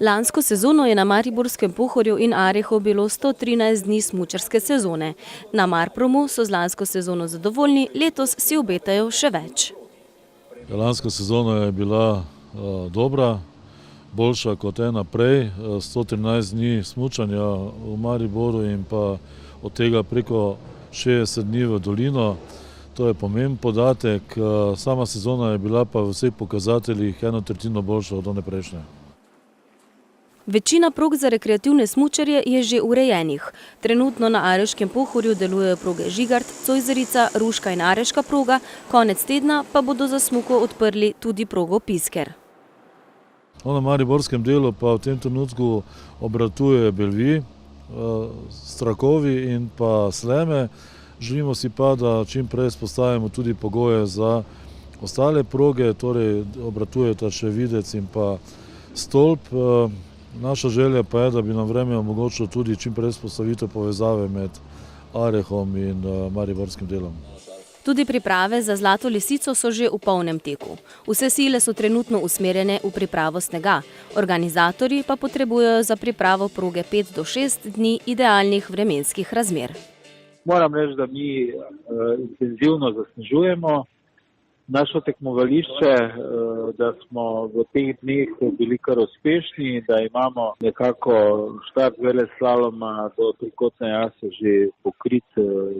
Lansko sezono je na Mariborskem Pohorju in Arehu bilo 113 dni smučarske sezone. Na Marpromu so z lansko sezono zadovoljni, letos si obetajo še več. Lanska sezona je bila dobra, boljša kot ena prej. 113 dni smučanja v Mariboru in pa od tega preko 60 dni v dolino. To je pomemben podatek. Sama sezona je bila pa v vseh pokazateljih 1/3 boljša od one prejšnje. Večina prog za rekreativne smučarje je že urejenih. Trenutno na Areškem Pohorju delujejo proge Žigart, Cojzerica, Ruška in Areška proga, konec tedna pa bodo za smuko odprli tudi progo Pisker. Na mariborskem delu pa v tem trenutku obratuje Belvi, Strakovi in pa Sleme. Želimo si pa, da čim prej vzpostavimo tudi pogoje za ostale proge, torej obratujeta še Videc in pa Stolp. Naša želja pa je, da bi nam vreme omogočilo tudi čim prej vzpostavitev povezave med Arehom in mariborskim delom. Tudi priprave za Zlato lisico so že v polnem teku. Vse sile so trenutno usmerjene v pripravo snega. Organizatorji pa potrebujejo za pripravo proge 5 do 6 dni idealnih vremenskih razmer. Moram reči, da mi intenzivno zasnežujemo našo tekmovališče, da smo v teh dneh bili kar uspešni, da imamo nekako štart veleslaloma do trikotne jase že pokrit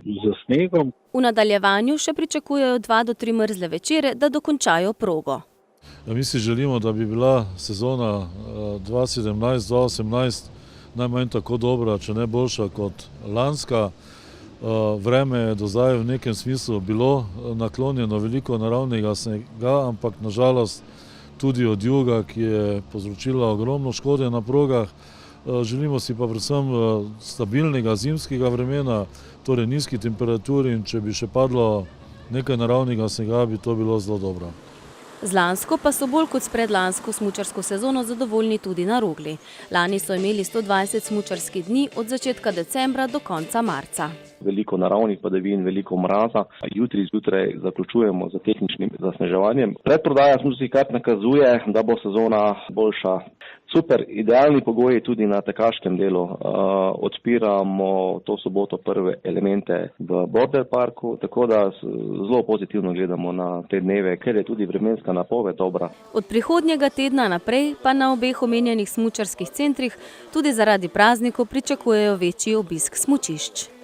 z snegom. V nadaljevanju še pričakujejo 2 do 3 mrzle večere, da dokončajo progo. Mi si želimo, da bi bila sezona 2017-2018 najmanj tako dobra, če ne boljša kot lanska. Vreme je do zdaj v nekem smislu bilo naklonjeno veliko naravnega snega, ampak nažalost tudi od juga, ki je povzročila ogromno škode na progah. Želimo si pa predvsem stabilnega zimskega vremena, torej nizki temperaturi, in če bi še padlo nekaj naravnega snega, bi to bilo zelo dobro. Z lansko pa so bolj kot s predlansko smučarsko sezono zadovoljni tudi na Rogli. Lani so imeli 120 smučarskih dni od začetka decembra do konca marca. Veliko naravnih padavin, veliko mraza. Jutri zjutraj zaključujemo z tehničnim zasneževanjem. Predprodaja smučarskih kart nakazuje, da bo sezona boljša. Super, idealni pogoji tudi na tekaškem delu. Odpiramo to soboto prve elemente v Border Parku, tako da zelo pozitivno gledamo na te dneve, ker je tudi vremenska napoved dobra. Od prihodnjega tedna naprej pa na obeh omenjenih smučarskih centrih tudi zaradi praznikov pričakujejo večji obisk smučišč.